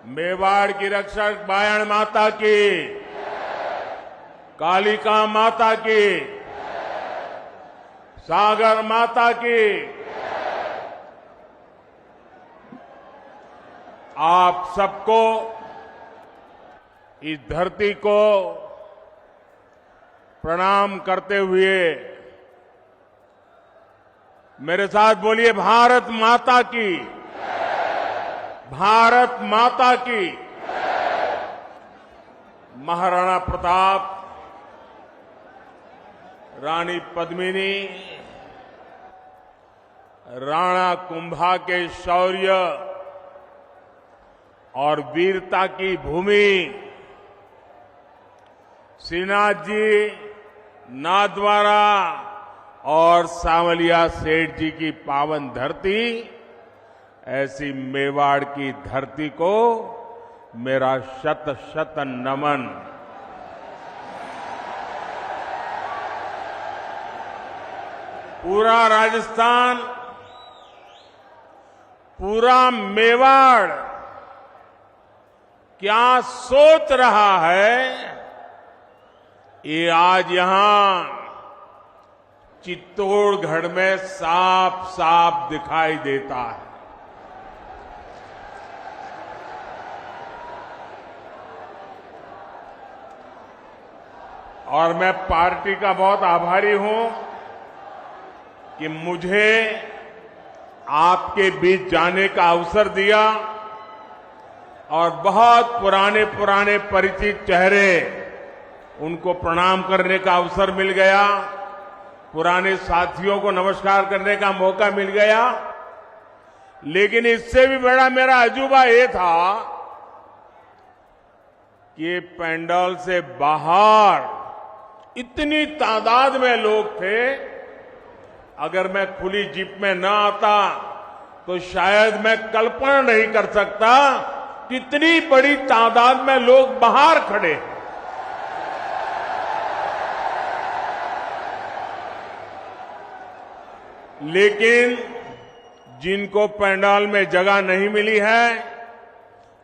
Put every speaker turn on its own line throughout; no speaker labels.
मेवाड़ की रक्षक बायण माता की, कालिका माता की, सागर माता की। आप सबको, इस धरती को प्रणाम करते हुए मेरे साथ बोलिए, भारत माता की, भारत माता की। महाराणा प्रताप, रानी पद्मिनी, राणा कुंभा के शौर्य और वीरता की भूमि, श्रीनाथ जी, नाथद्वारा और सांवलिया सेठ जी की पावन धरती, ऐसी मेवाड़ की धरती को मेरा शत शत नमन। पूरा राजस्थान, पूरा मेवाड़ क्या सोच रहा है, ये आज यहां चित्तौड़गढ़ में साफ साफ दिखाई देता है। और मैं पार्टी का बहुत आभारी हूं कि मुझे आपके बीच जाने का अवसर दिया और बहुत पुराने पुराने परिचित चेहरे, उनको प्रणाम करने का अवसर मिल गया, पुराने साथियों को नमस्कार करने का मौका मिल गया। लेकिन इससे भी बड़ा मेरा अजूबा ये था कि ये पंडाल से बाहर इतनी तादाद में लोग थे, अगर मैं खुली जीप में न आता तो शायद मैं कल्पना नहीं कर सकता कितनी बड़ी तादाद में लोग बाहर खड़े हैं। लेकिन जिनको पंडाल में जगह नहीं मिली है,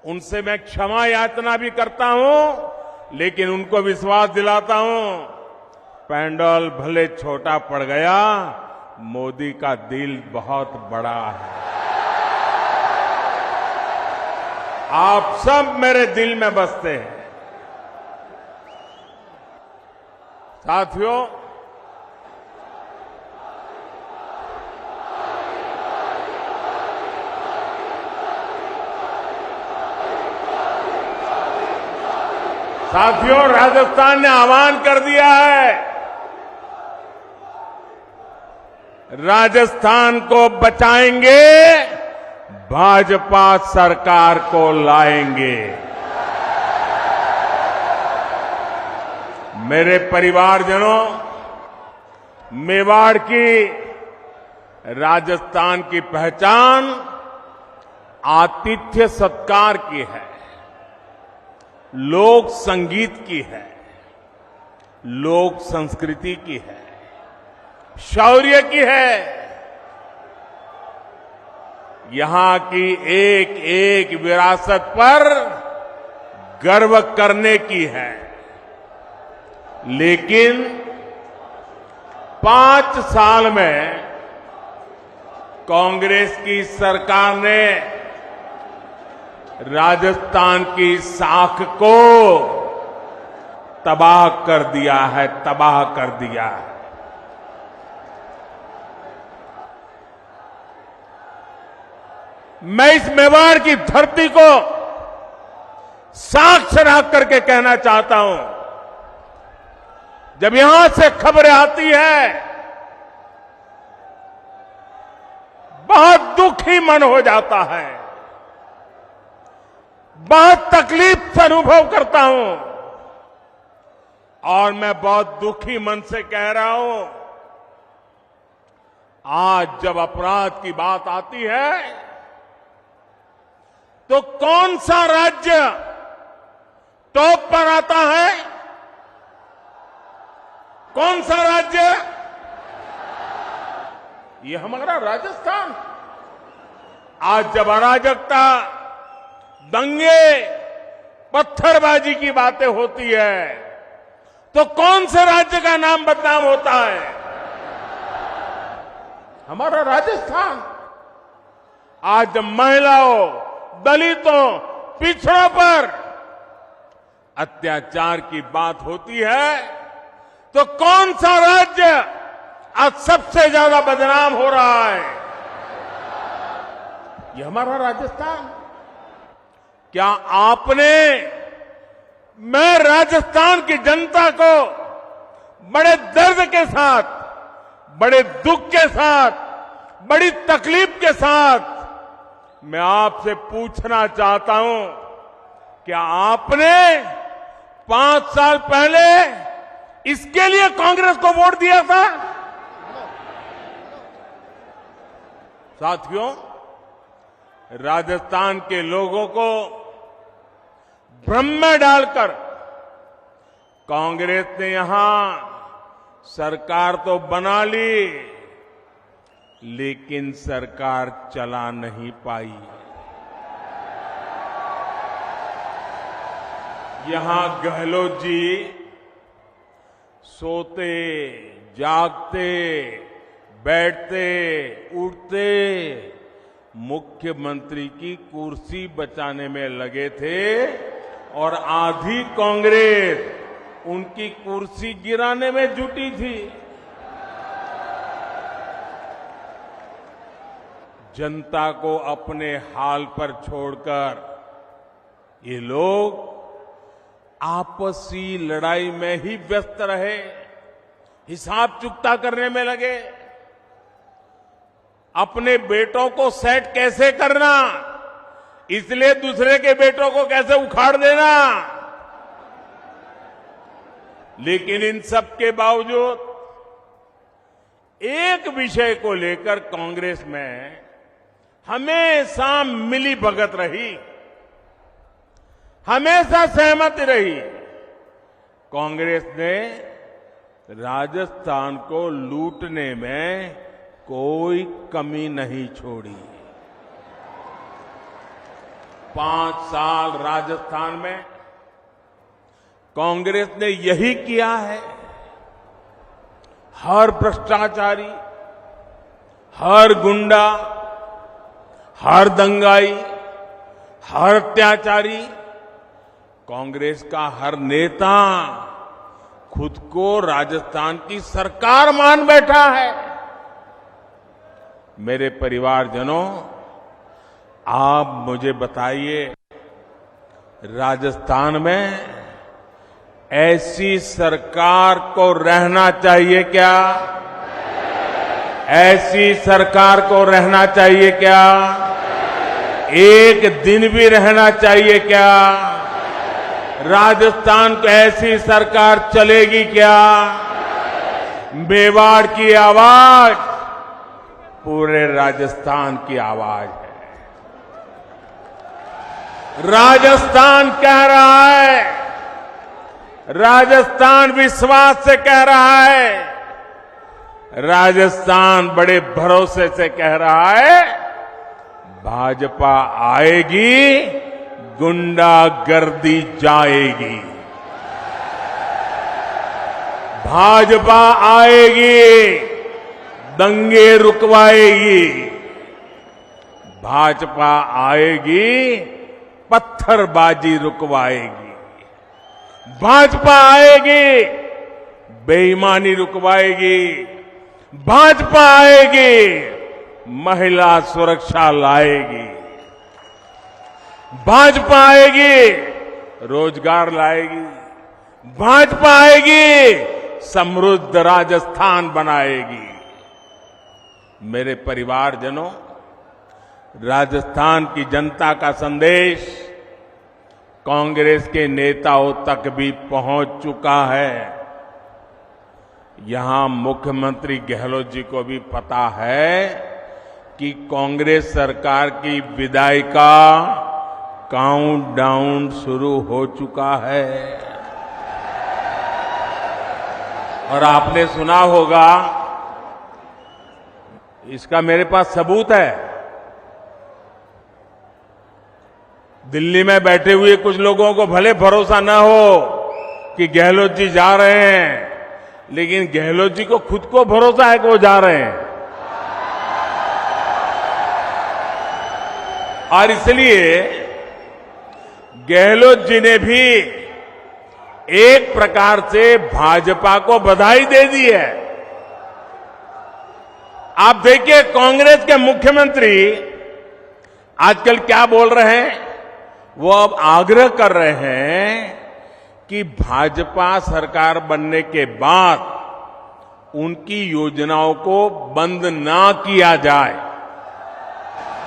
उनसे मैं क्षमा याचना भी करता हूं, लेकिन उनको विश्वास दिलाता हूं, पंडाल भले छोटा पड़ गया, मोदी का दिल बहुत बड़ा है। आप सब मेरे दिल में बसते हैं। साथियों, राजस्थान ने आह्वान कर दिया है, राजस्थान को बचाएंगे, भाजपा सरकार को लाएंगे। मेरे परिवारजनों, मेवाड़ की, राजस्थान की पहचान आतिथ्य सत्कार की है, लोक संगीत की है, लोक संस्कृति की है, शौर्य की है। यहां की एक एक विरासत पर गर्व करने की है। लेकिन 5 साल में कांग्रेस की सरकार ने राजस्थान की साख को तबाह कर दिया है, तबाह कर दिया है। मैं इस मेवाड़ की धरती को साक्ष्य रख करके कहना चाहता हूं, जब यहां से खबरें आती है, बहुत दुखी मन हो जाता है, बहुत तकलीफ से अनुभव करता हूं। और मैं बहुत दुखी मन से कह रहा हूं, आज जब अपराध की बात आती है, तो कौन सा राज्य टॉप पर आता है? कौन सा राज्य? ये हमारा राजस्थान। आज जब अराजकता, दंगे, पत्थरबाजी की बातें होती है तो कौन से राज्य का नाम बदनाम होता है? हमारा राजस्थान। आज महिलाओं, दलितों, पिछड़ों पर अत्याचार की बात होती है तो कौन सा राज्य आज सबसे ज्यादा बदनाम हो रहा है? ये हमारा राजस्थान। क्या आपने, मैं राजस्थान की जनता को बड़े दर्द के साथ, बड़े दुख के साथ, बड़ी तकलीफ के साथ मैं आपसे पूछना चाहता हूं, क्या आपने 5 साल पहले इसके लिए कांग्रेस को वोट दिया था? साथियों, राजस्थान के लोगों को भ्रम में डालकर कांग्रेस ने यहां सरकार तो बना ली, लेकिन सरकार चला नहीं पाई। यहां गहलोत जी सोते, जागते, बैठते, उठते मुख्यमंत्री की कुर्सी बचाने में लगे थे और आधी कांग्रेस उनकी कुर्सी गिराने में जुटी थी। जनता को अपने हाल पर छोड़कर ये लोग आपसी लड़ाई में ही व्यस्त रहे, हिसाब चुकता करने में लगे। अपने बेटों को सेट कैसे करना, इसलिए दूसरे के बेटों को कैसे उखाड़ देना। लेकिन इन सब के बावजूद एक विषय को लेकर कांग्रेस में हमेशा मिली भगत रही, हमेशा सहमति रही। कांग्रेस ने राजस्थान को लूटने में कोई कमी नहीं छोड़ी। 5 साल राजस्थान में कांग्रेस ने यही किया है। हर भ्रष्टाचारी, हर गुंडा, हर दंगाई, हर अत्याचारी, कांग्रेस का हर नेता खुद को राजस्थान की सरकार मान बैठा है। मेरे परिवारजनों, आप मुझे बताइए, राजस्थान में ऐसी सरकार को रहना चाहिए क्या? ऐसी सरकार को रहना चाहिए क्या? एक दिन भी रहना चाहिए क्या? राजस्थान को ऐसी सरकार चलेगी क्या? मेवाड़ की आवाज पूरे राजस्थान की आवाज है। राजस्थान कह रहा है, राजस्थान विश्वास से कह रहा है, राजस्थान बड़े भरोसे से कह रहा है, भाजपा आएगी, गुंडागर्दी जाएगी। भाजपा आएगी, दंगे रुकवाएगी। भाजपा आएगी, पत्थरबाजी रुकवाएगी। भाजपा आएगी, बेईमानी रुकवाएगी। भाजपा आएगी, महिला सुरक्षा लाएगी। भाजपा आएगी, रोजगार लाएगी। भाजपा आएगी, समृद्ध राजस्थान बनाएगी। मेरे परिवारजनों, राजस्थान की जनता का संदेश कांग्रेस के नेताओं तक भी पहुंच चुका है। यहां मुख्यमंत्री गहलोत जी को भी पता है कि कांग्रेस सरकार की विदाई का काउंटडाउन शुरू हो चुका है। और आपने सुना होगा, इसका मेरे पास सबूत है। दिल्ली में बैठे हुए कुछ लोगों को भले भरोसा न हो कि गहलोत जी जा रहे हैं, लेकिन गहलोत जी को खुद को भरोसा है कि वो जा रहे हैं। और इसलिए गहलोत जी ने भी एक प्रकार से भाजपा को बधाई दे दी है। आप देखिए कांग्रेस के मुख्यमंत्री आजकल क्या बोल रहे हैं, वो अब आग्रह कर रहे हैं कि भाजपा सरकार बनने के बाद उनकी योजनाओं को बंद ना किया जाए,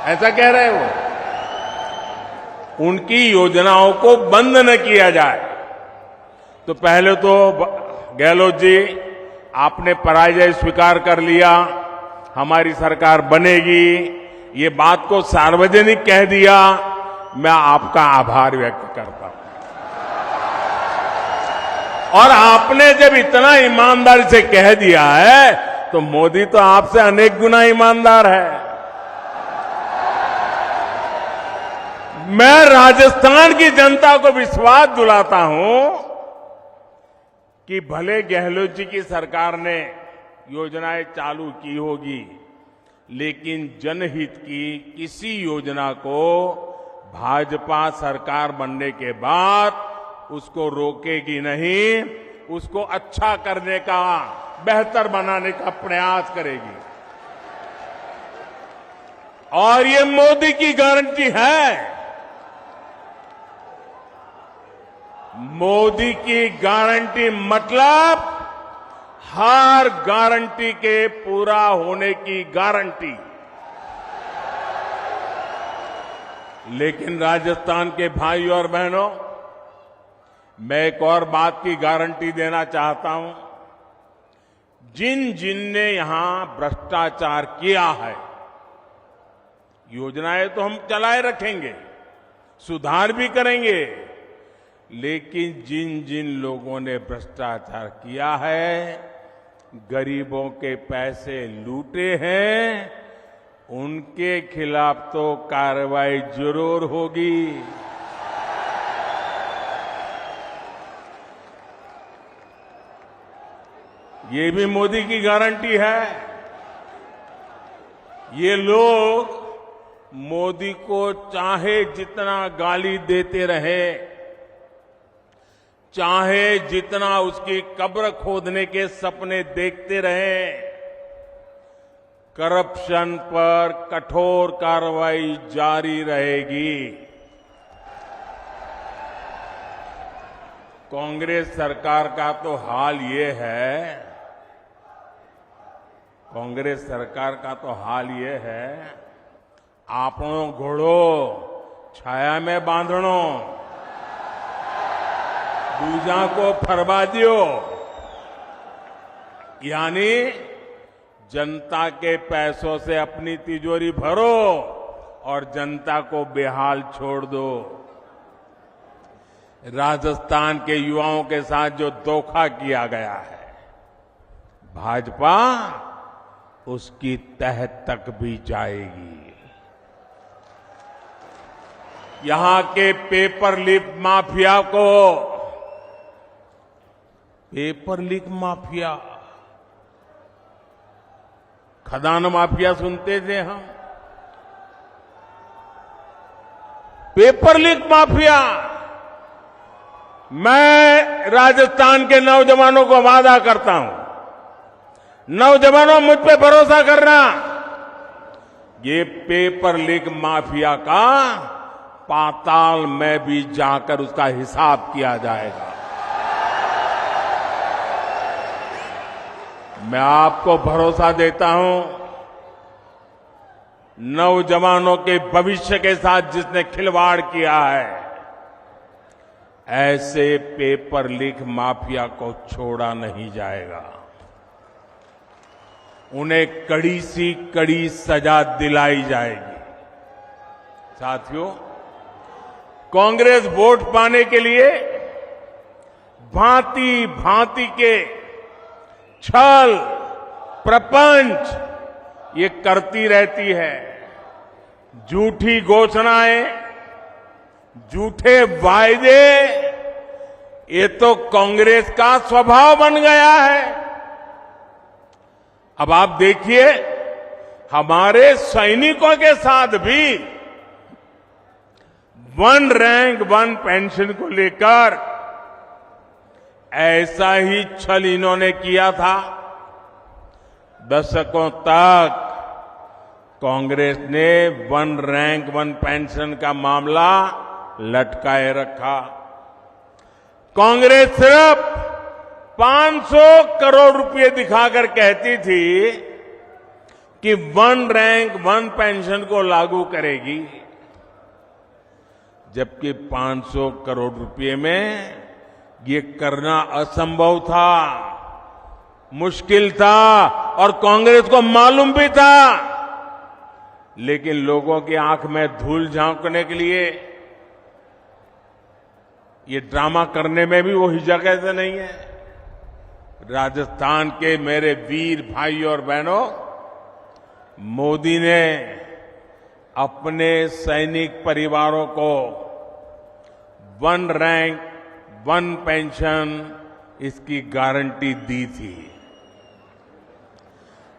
ऐसा कह रहे हैं वो। उनकी योजनाओं को बंद न किया जाए। तो पहले तो गहलोत जी आपने पराजय स्वीकार कर लिया, हमारी सरकार बनेगी, ये बात को सार्वजनिक कह दिया, मैं आपका आभार व्यक्त करता हूं। और आपने जब इतना ईमानदारी से कह दिया है तो मोदी तो आपसे अनेक गुना ईमानदार है। मैं राजस्थान की जनता को विश्वास दिलाता हूं कि भले गहलोत जी की सरकार ने योजनाएं चालू की होगी, लेकिन जनहित की किसी योजना को भाजपा सरकार बनने के बाद उसको रोकेगी नहीं, उसको अच्छा करने का, बेहतर बनाने का प्रयास करेगी। और ये मोदी की गारंटी है। मोदी की गारंटी मतलब हर गारंटी के पूरा होने की गारंटी। लेकिन राजस्थान के भाई और बहनों, मैं एक और बात की गारंटी देना चाहता हूं। जिन जिन ने यहां भ्रष्टाचार किया है, योजनाएं तो हम चलाए रखेंगे, सुधार भी करेंगे, लेकिन जिन जिन लोगों ने भ्रष्टाचार किया है, गरीबों के पैसे लूटे हैं, उनके खिलाफ तो कार्रवाई जरूर होगी। ये भी मोदी की गारंटी है। ये लोग मोदी को चाहे जितना गाली देते रहे, चाहे जितना उसकी कब्र खोदने के सपने देखते रहे, करप्शन पर कठोर कार्रवाई जारी रहेगी। कांग्रेस सरकार का तो हाल ये है, कांग्रेस सरकार का तो हाल ये है, आपनो घोड़ो छाया में बांधणो, दूजा को फरवा दियो। यानी जनता के पैसों से अपनी तिजोरी भरो और जनता को बेहाल छोड़ दो। राजस्थान के युवाओं के साथ जो धोखा किया गया है, भाजपा उसकी तह तक भी जाएगी। यहां के पेपर लीक माफिया को, पेपर लीक माफिया, खदान माफिया सुनते थे हम, पेपर लीक माफिया। मैं राजस्थान के नौजवानों को वादा करता हूं, नौजवानों मुझ पे भरोसा करना, ये पेपर लीक माफिया का पाताल में भी जाकर उसका हिसाब किया जाएगा। मैं आपको भरोसा देता हूं, नौजवानों के भविष्य के साथ जिसने खिलवाड़ किया है, ऐसे पेपर लीक माफिया को छोड़ा नहीं जाएगा। उन्हें कड़ी सी कड़ी सजा दिलाई जाएगी। साथियों, कांग्रेस वोट पाने के लिए भांति भांति के छल प्रपंच ये करती रहती है। झूठी घोषणाएं, झूठे वायदे, ये तो कांग्रेस का स्वभाव बन गया है। अब आप देखिए, हमारे सैनिकों के साथ भी वन रैंक वन पेंशन को लेकर ऐसा ही छल इन्होंने किया था। दशकों तक कांग्रेस ने वन रैंक वन पेंशन का मामला लटकाए रखा। कांग्रेस सिर्फ 500 करोड़ रुपए दिखाकर कहती थी कि वन रैंक वन पेंशन को लागू करेगी, जबकि 500 करोड़ रुपए में ये करना असंभव था, मुश्किल था और कांग्रेस को मालूम भी था। लेकिन लोगों की आंख में धूल झांकने के लिए ये ड्रामा करने में भी वो हिचक से नहीं है। राजस्थान के मेरे वीर भाई और बहनों, मोदी ने अपने सैनिक परिवारों को वन रैंक वन पेंशन इसकी गारंटी दी थी।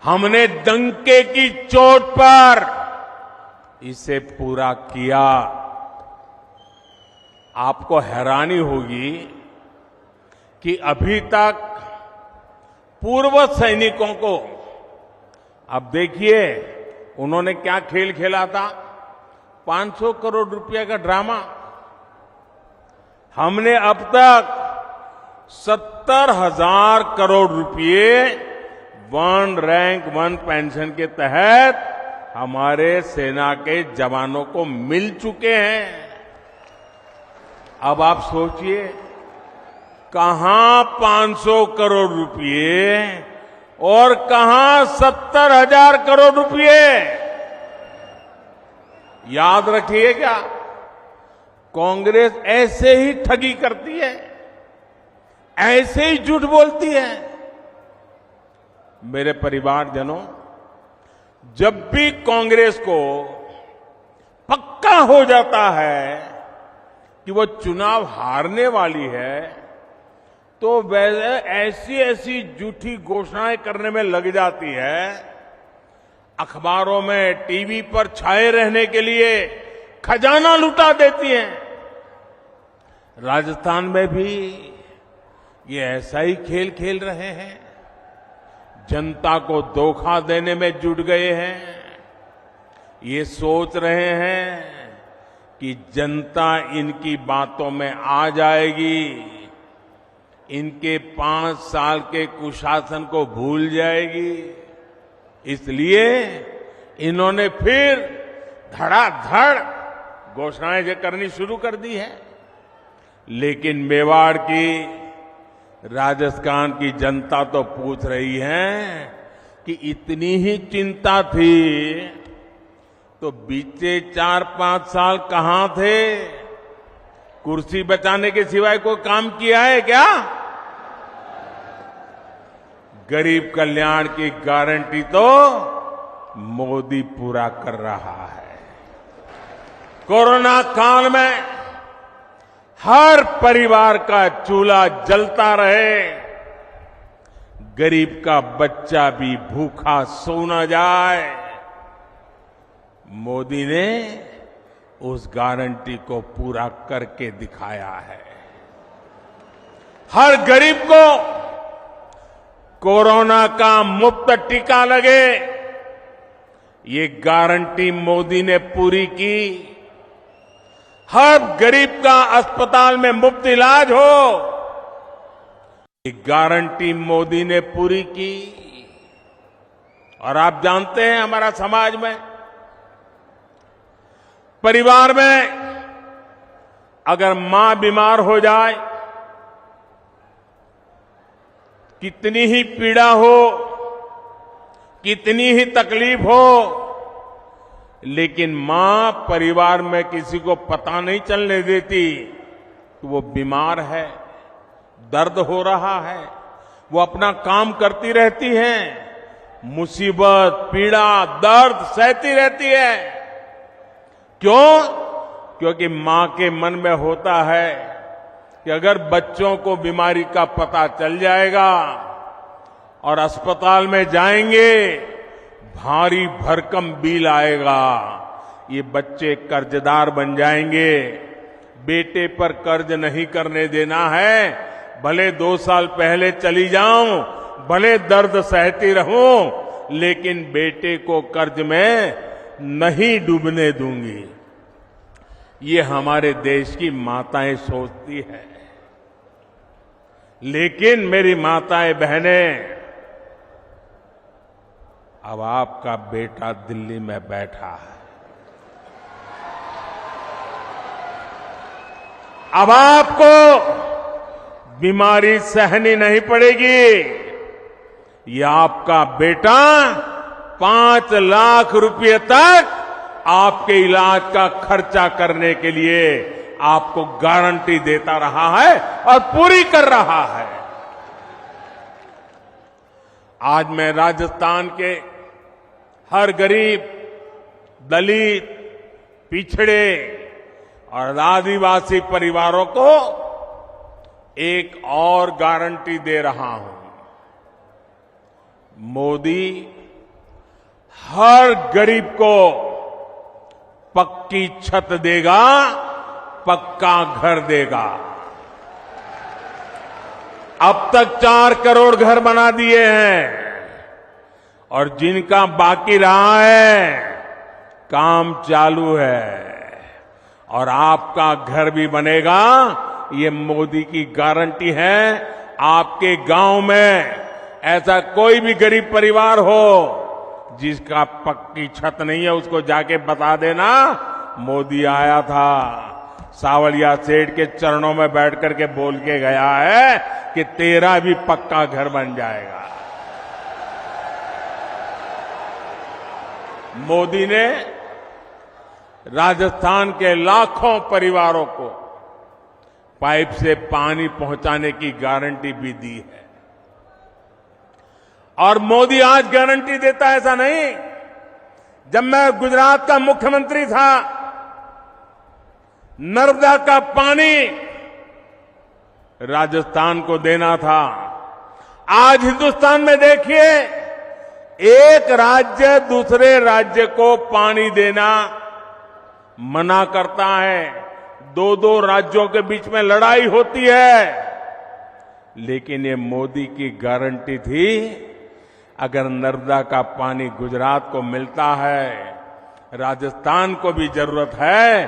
हमने डंके की चोट पर इसे पूरा किया। आपको हैरानी होगी कि अभी तक पूर्व सैनिकों को, अब देखिए उन्होंने क्या खेल खेला था, 500 करोड़ रुपए का ड्रामा। हमने अब तक 70,000 करोड़ रुपए वन रैंक वन पेंशन के तहत हमारे सेना के जवानों को मिल चुके हैं। अब आप सोचिए, कहां 500 करोड़ रुपए और कहां 70,000 करोड़ रुपए। याद रखिएगा, कांग्रेस ऐसे ही ठगी करती है, ऐसे ही झूठ बोलती है। मेरे परिवारजनों, जब भी कांग्रेस को पक्का हो जाता है कि वो चुनाव हारने वाली है, तो वैसे ऐसी ऐसी झूठी घोषणाएं करने में लग जाती है। अखबारों में, टीवी पर छाए रहने के लिए खजाना लुटा देती हैं। राजस्थान में भी ये ऐसा ही खेल खेल रहे हैं, जनता को धोखा देने में जुट गए हैं। ये सोच रहे हैं कि जनता इनकी बातों में आ जाएगी, इनके 5 साल के कुशासन को भूल जाएगी। इसलिए इन्होंने फिर धड़ाधड़ घोषणाएं करनी शुरू कर दी है। लेकिन मेवाड़ की, राजस्थान की जनता तो पूछ रही है कि इतनी ही चिंता थी तो बीते 4-5 साल कहां थे? कुर्सी बचाने के सिवाय कोई काम किया है क्या? गरीब कल्याण की गारंटी तो मोदी पूरा कर रहा है। कोरोना काल में हर परिवार का चूल्हा जलता रहे, गरीब का बच्चा भी भूखा सो न जाए, मोदी ने उस गारंटी को पूरा करके दिखाया है। हर गरीब को कोरोना का मुफ्त टीका लगे, ये गारंटी मोदी ने पूरी की। हर गरीब का अस्पताल में मुफ्त इलाज हो, ये गारंटी मोदी ने पूरी की। और आप जानते हैं, हमारा समाज में, परिवार में अगर मां बीमार हो जाए, कितनी ही पीड़ा हो, कितनी ही तकलीफ हो, लेकिन मां परिवार में किसी को पता नहीं चलने देती कि वो बीमार है, दर्द हो रहा है। वो अपना काम करती रहती है, मुसीबत, पीड़ा, दर्द सहती रहती है। क्यों? क्योंकि मां के मन में होता है कि अगर बच्चों को बीमारी का पता चल जाएगा और अस्पताल में जाएंगे, भारी भरकम बिल आएगा, ये बच्चे कर्जदार बन जाएंगे। बेटे पर कर्ज नहीं करने देना है। भले 2 साल पहले चली जाऊं, भले दर्द सहती रहूं, लेकिन बेटे को कर्ज में नहीं डूबने दूंगी। ये हमारे देश की माताएं सोचती है। लेकिन मेरी माताएं बहनें, अब आपका बेटा दिल्ली में बैठा है। अब आपको बीमारी सहनी नहीं पड़ेगी। ये आपका बेटा 5 लाख रुपए तक आपके इलाज का खर्चा करने के लिए आपको गारंटी देता रहा है और पूरी कर रहा है। आज मैं राजस्थान के हर गरीब, दलित, पिछड़े और आदिवासी परिवारों को एक और गारंटी दे रहा हूं। मोदी हर गरीब को पक्की छत देगा, पक्का घर देगा। अब तक 4 करोड़ घर बना दिए हैं और जिनका बाकी रहा है, काम चालू है और आपका घर भी बनेगा। ये मोदी की गारंटी है। आपके गांव में ऐसा कोई भी गरीब परिवार हो जिसका पक्की छत नहीं है, उसको जाके बता देना मोदी आया था, सावलिया सेठ के चरणों में बैठ करके बोल के गया है कि तेरा भी पक्का घर बन जाएगा। मोदी ने राजस्थान के लाखों परिवारों को पाइप से पानी पहुंचाने की गारंटी भी दी है। और मोदी आज गारंटी देता है ऐसा नहीं। जब मैं गुजरात का मुख्यमंत्री था, नर्मदा का पानी राजस्थान को देना था। आज हिंदुस्तान में देखिए, एक राज्य दूसरे राज्य को पानी देना मना करता है। 2 राज्यों के बीच में लड़ाई होती है। लेकिन ये मोदी की गारंटी थी, अगर नर्मदा का पानी गुजरात को मिलता है, राजस्थान को भी जरूरत है,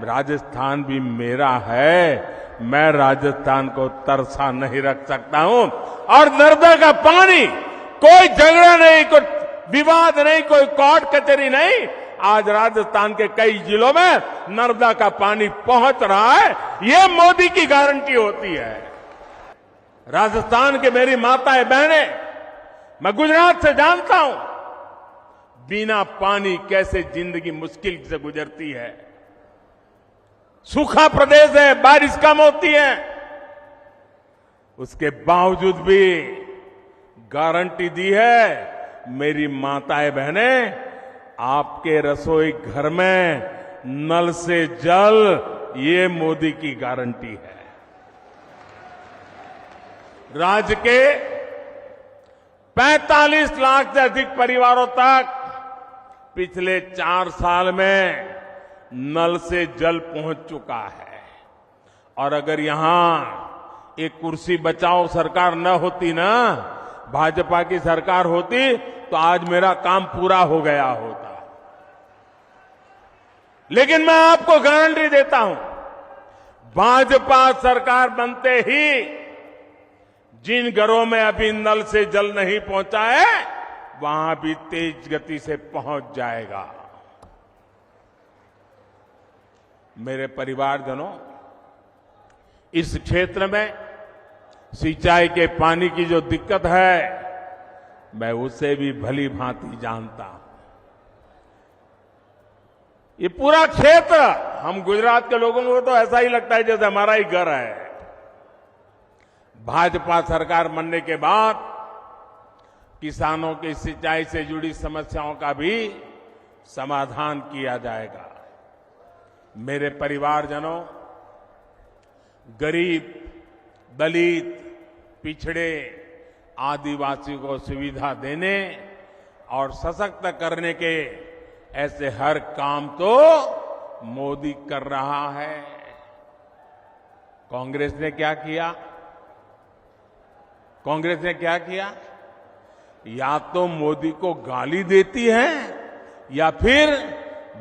राजस्थान भी मेरा है, मैं राजस्थान को तरसा नहीं रख सकता हूं। और नर्मदा का पानी, कोई झगड़ा नहीं, कोई विवाद नहीं, कोई कोर्ट कचहरी नहीं। आज राजस्थान के कई जिलों में नर्मदा का पानी पहुंच रहा है। ये मोदी की गारंटी होती है। राजस्थान के मेरी माताएं बहनें, मैं गुजरात से जानता हूं बिना पानी कैसे जिंदगी मुश्किल से गुजरती है। सूखा प्रदेश है, बारिश कम होती है, उसके बावजूद भी गारंटी दी है। मेरी माताएं बहनें, आपके रसोई घर में नल से जल, ये मोदी की गारंटी है। राज्य के 45 लाख से अधिक परिवारों तक पिछले 4 साल में नल से जल पहुंच चुका है। और अगर यहां एक कुर्सी बचाओ सरकार न होती ना, भाजपा की सरकार होती, तो आज मेरा काम पूरा हो गया होता। लेकिन मैं आपको गारंटी देता हूं, भाजपा सरकार बनते ही जिन घरों में अभी नल से जल नहीं पहुंचा है, वहां भी तेज गति से पहुंच जाएगा। मेरे परिवारजनों, इस क्षेत्र में सिंचाई के पानी की जो दिक्कत है, मैं उसे भी भली भांति जानता हूं। ये पूरा क्षेत्र, हम गुजरात के लोगों को तो ऐसा ही लगता है जैसे हमारा ही घर है। भाजपा सरकार बनने के बाद किसानों की सिंचाई से जुड़ी समस्याओं का भी समाधान किया जाएगा। मेरे परिवारजनों, गरीब, दलित, पिछड़े, आदिवासी को सुविधा देने और सशक्त करने के ऐसे हर काम तो मोदी कर रहा है। कांग्रेस ने क्या किया? कांग्रेस ने क्या किया? या तो मोदी को गाली देती है या फिर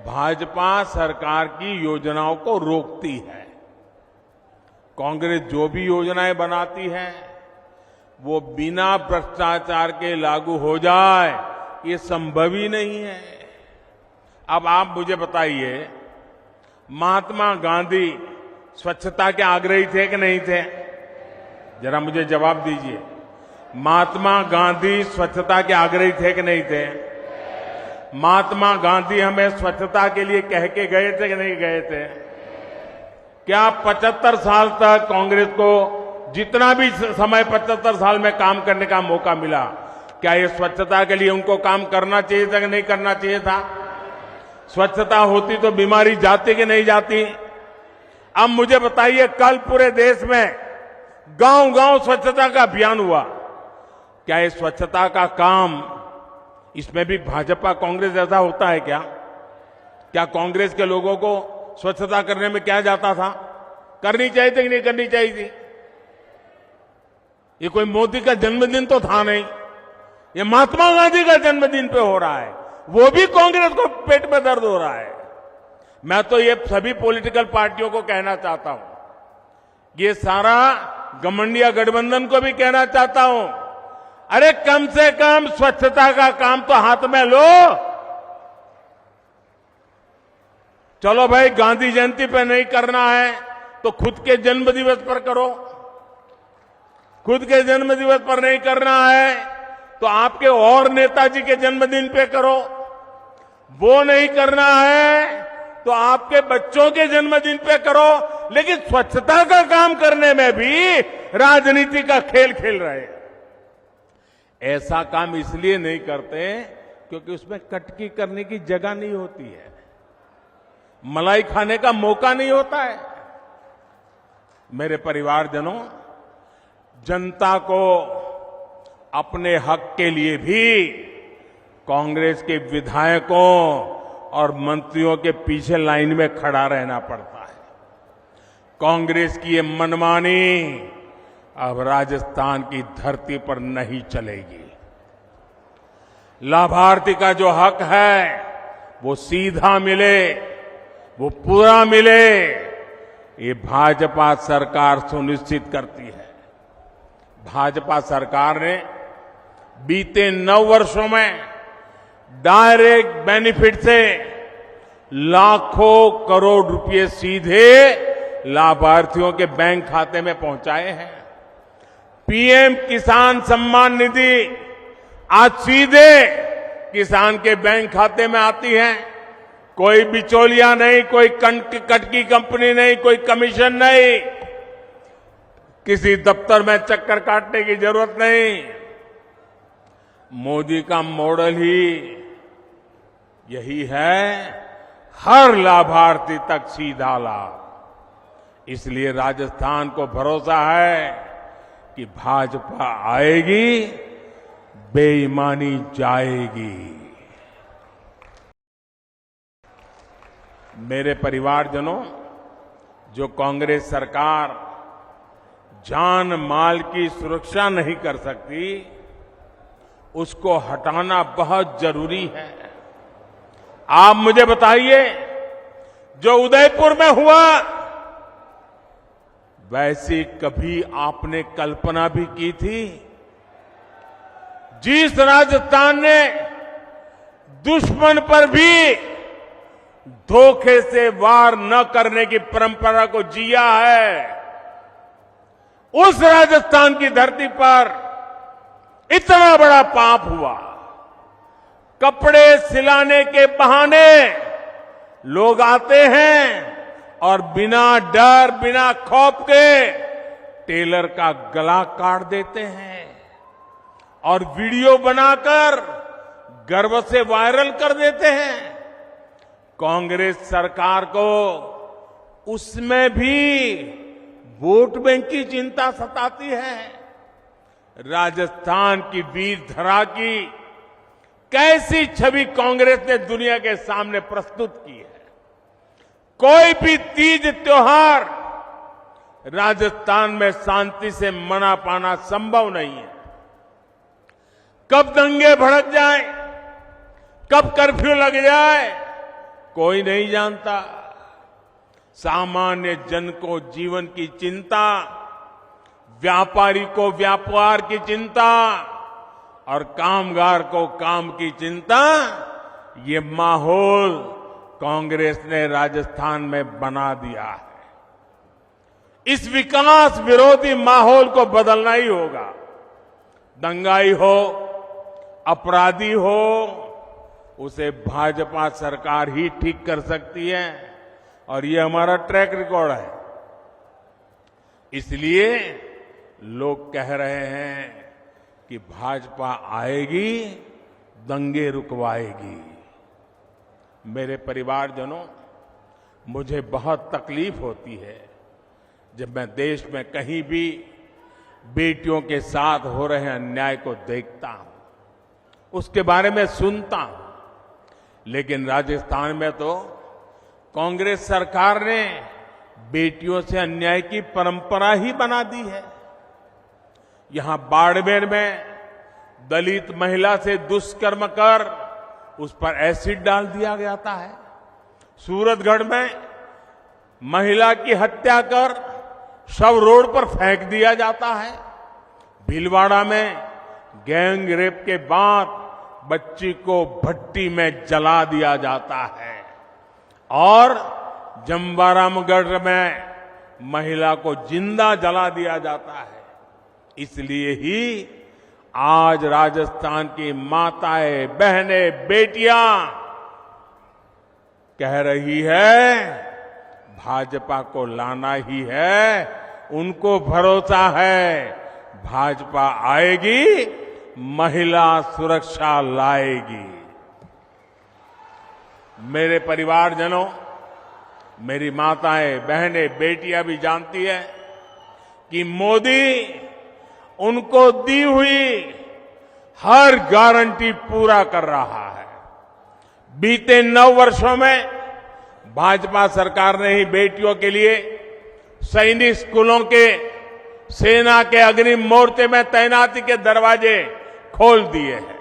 भाजपा सरकार की योजनाओं को रोकती है। कांग्रेस जो भी योजनाएं बनाती है वो बिना भ्रष्टाचार के लागू हो जाए, ये संभव ही नहीं है। अब आप मुझे बताइए, महात्मा गांधी स्वच्छता के आग्रही थे कि नहीं थे? जरा मुझे जवाब दीजिए। महात्मा गांधी स्वच्छता के आग्रही थे कि नहीं थे? महात्मा गांधी हमें स्वच्छता के लिए कह के गए थे कि नहीं गए थे? क्या 75 साल तक कांग्रेस को जितना भी समय 75 साल में काम करने का मौका मिला, क्या ये स्वच्छता के लिए उनको काम करना चाहिए था कि नहीं करना चाहिए था? स्वच्छता होती तो बीमारी जाती कि नहीं जाती? अब मुझे बताइए, कल पूरे देश में गांव-गांव स्वच्छता का अभियान हुआ। क्या ये स्वच्छता का काम, इसमें भी भाजपा कांग्रेस जैसा होता है क्या? क्या कांग्रेस के लोगों को स्वच्छता करने में क्या जाता था? करनी चाहिए थी कि नहीं करनी चाहिए थी? ये कोई मोदी का जन्मदिन तो था नहीं, ये महात्मा गांधी का जन्मदिन पे हो रहा है, वो भी कांग्रेस को पेट में दर्द हो रहा है। मैं तो ये सभी पॉलिटिकल पार्टियों को कहना चाहता हूं, ये सारा घमंडिया गठबंधन को भी कहना चाहता हूं, अरे कम से कम स्वच्छता का काम तो हाथ में लो। चलो भाई, गांधी जयंती पे नहीं करना है तो खुद के जन्मदिवस पर करो। खुद के जन्मदिवस पर नहीं करना है तो आपके और नेताजी के जन्मदिन पे करो। वो नहीं करना है तो आपके बच्चों के जन्मदिन पे करो। लेकिन स्वच्छता का काम करने में भी राजनीति का खेल खेल रहे हैं। ऐसा काम इसलिए नहीं करते क्योंकि उसमें कटकी करने की जगह नहीं होती है, मलाई खाने का मौका नहीं होता है। मेरे परिवारजनों, जनता को अपने हक के लिए भी कांग्रेस के विधायकों और मंत्रियों के पीछे लाइन में खड़ा रहना पड़ता है। कांग्रेस की ये मनमानी अब राजस्थान की धरती पर नहीं चलेगी। लाभार्थी का जो हक है वो सीधा मिले, वो पूरा मिले, ये भाजपा सरकार सुनिश्चित करती है। भाजपा सरकार ने बीते 9 वर्षों में डायरेक्ट बेनिफिट से लाखों करोड़ रुपए सीधे लाभार्थियों के बैंक खाते में पहुंचाए हैं। पीएम किसान सम्मान निधि आज सीधे किसान के बैंक खाते में आती है। कोई बिचौलिया नहीं, कोई कटकी कंपनी नहीं, कोई कमीशन नहीं, किसी दफ्तर में चक्कर काटने की जरूरत नहीं। मोदी का मॉडल ही यही है, हर लाभार्थी तक सीधा लाभ। इसलिए राजस्थान को भरोसा है कि भाजपा आएगी, बेईमानी जाएगी। मेरे परिवारजनों, जो कांग्रेस सरकार जान माल की सुरक्षा नहीं कर सकती, उसको हटाना बहुत जरूरी है। आप मुझे बताइए, जो उदयपुर में हुआ, वैसी कभी आपने कल्पना भी की थी? जिस राजस्थान ने दुश्मन पर भी धोखे से वार न करने की परंपरा को जिया है, उस राजस्थान की धरती पर इतना बड़ा पाप हुआ। कपड़े सिलाने के बहाने लोग आते हैं और बिना डर, बिना खौफ के टेलर का गला काट देते हैं और वीडियो बनाकर गर्व से वायरल कर देते हैं। कांग्रेस सरकार को उसमें भी वोट बैंक की चिंता सताती है। राजस्थान की वीर धरा की कैसी छवि कांग्रेस ने दुनिया के सामने प्रस्तुत की है। कोई भी तीज त्योहार राजस्थान में शांति से मना पाना संभव नहीं है। कब दंगे भड़क जाए, कब कर्फ्यू लग जाए, कोई नहीं जानता। सामान्य जन को जीवन की चिंता, व्यापारी को व्यापार की चिंता और कामगार को काम की चिंता, ये माहौल कांग्रेस ने राजस्थान में बना दिया है। इस विकास विरोधी माहौल को बदलना ही होगा। दंगाई हो, अपराधी हो, उसे भाजपा सरकार ही ठीक कर सकती है और ये हमारा ट्रैक रिकॉर्ड है। इसलिए लोग कह रहे हैं कि भाजपा आएगी, दंगे रुकवाएगी। मेरे परिवारजनों, मुझे बहुत तकलीफ होती है जब मैं देश में कहीं भी बेटियों के साथ हो रहे अन्याय को देखता हूं, उसके बारे में सुनता हूं। लेकिन राजस्थान में तो कांग्रेस सरकार ने बेटियों से अन्याय की परंपरा ही बना दी है। यहां बाड़मेर में दलित महिला से दुष्कर्म कर उस पर एसिड डाल दिया जाता है। सूरतगढ़ में महिला की हत्या कर शव रोड पर फेंक दिया जाता है। भीलवाड़ा में गैंग रेप के बाद बच्ची को भट्टी में जला दिया जाता है और जम्बारामगढ़ में महिला को जिंदा जला दिया जाता है। इसलिए ही आज राजस्थान की माताएं, बहनें, बेटियां कह रही है भाजपा को लाना ही है। उनको भरोसा है भाजपा आएगी, महिला सुरक्षा लाएगी। मेरे परिवारजनों, मेरी माताएं, बहनें, बेटियां भी जानती है कि मोदी उनको दी हुई हर गारंटी पूरा कर रहा है। बीते 9 वर्षों में भाजपा सरकार ने ही बेटियों के लिए सैनिक स्कूलों के, सेना के अग्रिम मोर्चे में तैनाती के दरवाजे खोल दिए हैं।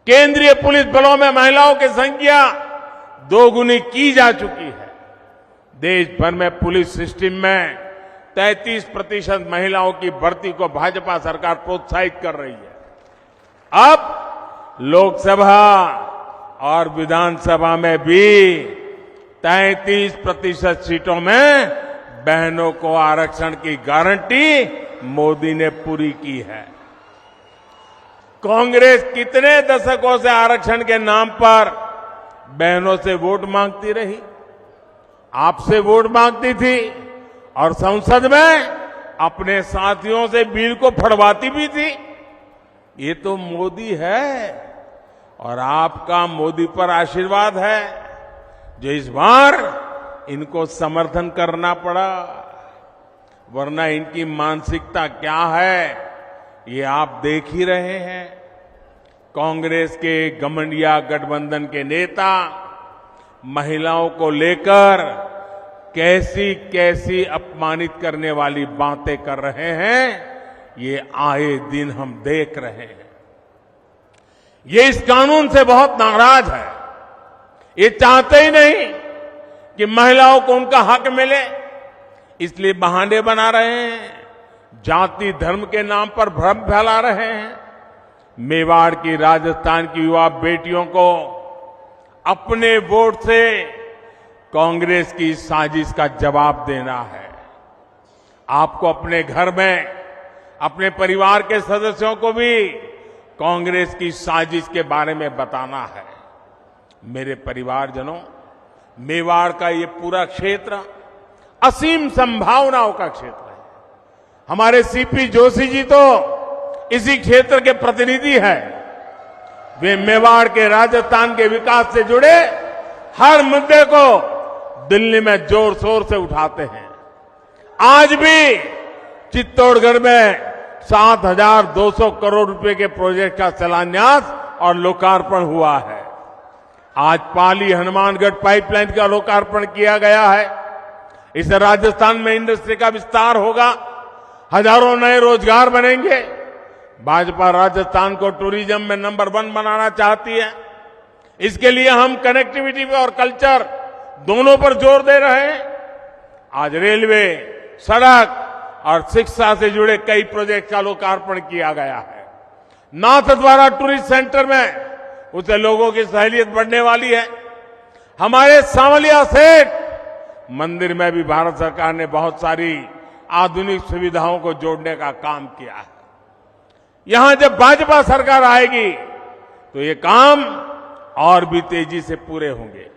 केंद्रीय पुलिस बलों में महिलाओं की संख्या 2 गुनी की जा चुकी है। देश भर में पुलिस सिस्टम में 33% महिलाओं की भर्ती को भाजपा सरकार प्रोत्साहित कर रही है। अब लोकसभा और विधानसभा में भी 33% सीटों में बहनों को आरक्षण की गारंटी मोदी ने पूरी की है। कांग्रेस कितने दशकों से आरक्षण के नाम पर बहनों से वोट मांगती रही, आपसे वोट मांगती थी और संसद में अपने साथियों से बिल को फड़वाती भी थी। ये तो मोदी है और आपका मोदी पर आशीर्वाद है जो इस बार इनको समर्थन करना पड़ा, वरना इनकी मानसिकता क्या है ये आप देख ही रहे हैं। कांग्रेस के घमंडिया गठबंधन के नेता महिलाओं को लेकर कैसी कैसी अपमानित करने वाली बातें कर रहे हैं, ये आए दिन हम देख रहे हैं। ये इस कानून से बहुत नाराज है। ये चाहते ही नहीं कि महिलाओं को उनका हक मिले, इसलिए बहाने बना रहे हैं, जाति धर्म के नाम पर भ्रम फैला रहे हैं। मेवाड़ की, राजस्थान की युवा बेटियों को अपने वोट से कांग्रेस की साजिश का जवाब देना है। आपको अपने घर में, अपने परिवार के सदस्यों को भी कांग्रेस की साजिश के बारे में बताना है। मेरे परिवारजनों, मेवाड़ का ये पूरा क्षेत्र असीम संभावनाओं का क्षेत्र है। हमारे सीपी जोशी जी तो इसी क्षेत्र के प्रतिनिधि हैं। वे मेवाड़ के, राजस्थान के विकास से जुड़े हर मुद्दे को दिल्ली में जोर शोर से उठाते हैं। आज भी चित्तौड़गढ़ में 7,200 करोड़ रुपए के प्रोजेक्ट का शिलान्यास और लोकार्पण हुआ है। आज पाली हनुमानगढ़ पाइपलाइन का लोकार्पण किया गया है। इससे राजस्थान में इंडस्ट्री का विस्तार होगा, हजारों नए रोजगार बनेंगे। भाजपा राजस्थान को टूरिज्म में नंबर 1 बनाना चाहती है। इसके लिए हम कनेक्टिविटी और कल्चर दोनों पर जोर दे रहे हैं। आज रेलवे, सड़क और शिक्षा से जुड़े कई प्रोजेक्ट का लोकार्पण किया गया है। नाथद्वारा टूरिस्ट सेंटर में उससे लोगों की सहूलियत बढ़ने वाली है। हमारे सांवलिया सेठ मंदिर में भी भारत सरकार ने बहुत सारी आधुनिक सुविधाओं को जोड़ने का काम किया है। यहां जब भाजपा सरकार आएगी तो ये काम और भी तेजी से पूरे होंगे।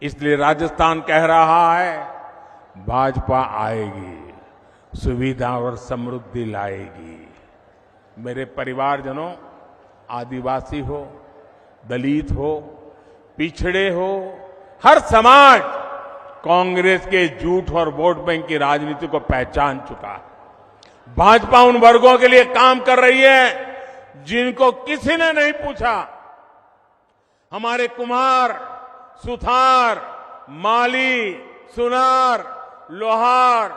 इसलिए राजस्थान कह रहा है, भाजपा आएगी, सुविधा और समृद्धि लाएगी। मेरे परिवारजनों, आदिवासी हो, दलित हो, पिछड़े हो, हर समाज कांग्रेस के झूठ और वोट बैंक की राजनीति को पहचान चुका है। भाजपा उन वर्गों के लिए काम कर रही है जिनको किसी ने नहीं पूछा। हमारे कुम्हार, सुथार, माली, सुनार, लोहार,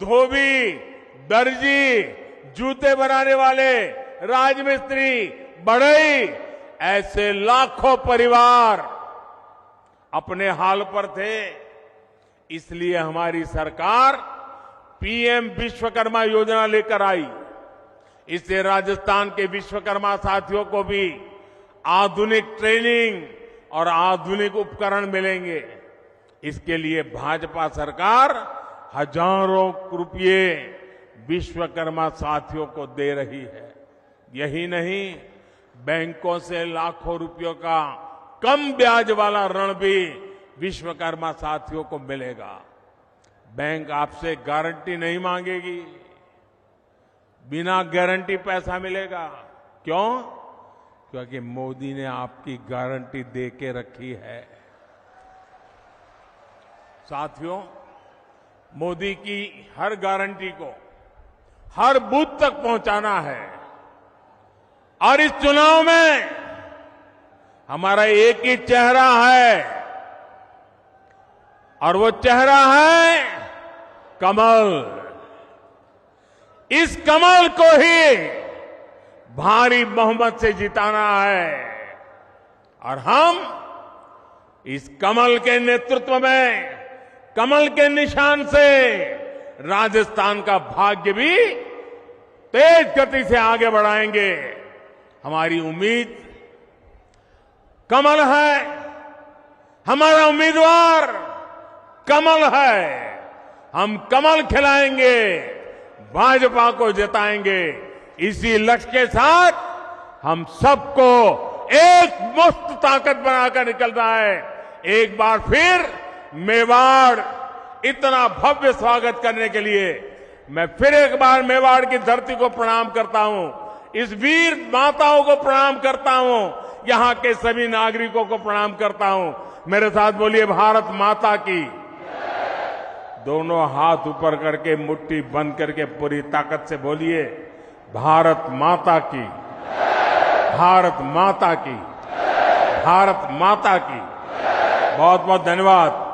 धोबी, दर्जी, जूते बनाने वाले, राजमिस्त्री, बढ़ई, ऐसे लाखों परिवार अपने हाल पर थे। इसलिए हमारी सरकार पीएम विश्वकर्मा योजना लेकर आई। इससे राजस्थान के विश्वकर्मा साथियों को भी आधुनिक ट्रेनिंग और आधुनिक उपकरण मिलेंगे। इसके लिए भाजपा सरकार हजारों रुपये विश्वकर्मा साथियों को दे रही है। यही नहीं, बैंकों से लाखों रुपयों का कम ब्याज वाला ऋण भी विश्वकर्मा साथियों को मिलेगा। बैंक आपसे गारंटी नहीं मांगेगी, बिना गारंटी पैसा मिलेगा। क्यों? क्योंकि मोदी ने आपकी गारंटी दे के रखी है। साथियों, मोदी की हर गारंटी को हर बूथ तक पहुंचाना है। और इस चुनाव में हमारा एक ही चेहरा है, और वो चेहरा है कमल। इस कमल को ही भारी बहुमत से जिताना है। और हम इस कमल के नेतृत्व में, कमल के निशान से राजस्थान का भाग्य भी तेज गति से आगे बढ़ाएंगे। हमारी उम्मीद कमल है, हमारा उम्मीदवार कमल है। हम कमल खिलाएंगे, भाजपा को जिताएंगे। इसी लक्ष्य के साथ हम सबको एक मुक्त ताकत बनाकर निकलना है। एक बार फिर मेवाड़ इतना भव्य स्वागत करने के लिए मैं फिर एक बार मेवाड़ की धरती को प्रणाम करता हूं, इस वीर माताओं को प्रणाम करता हूं, यहां के सभी नागरिकों को प्रणाम करता हूं। मेरे साथ बोलिए, भारत माता की। दोनों हाथ ऊपर करके मुट्ठी बंद करके पूरी ताकत से बोलिए, भारत माता की, भारत माता की, भारत माता की। बहुत बहुत धन्यवाद।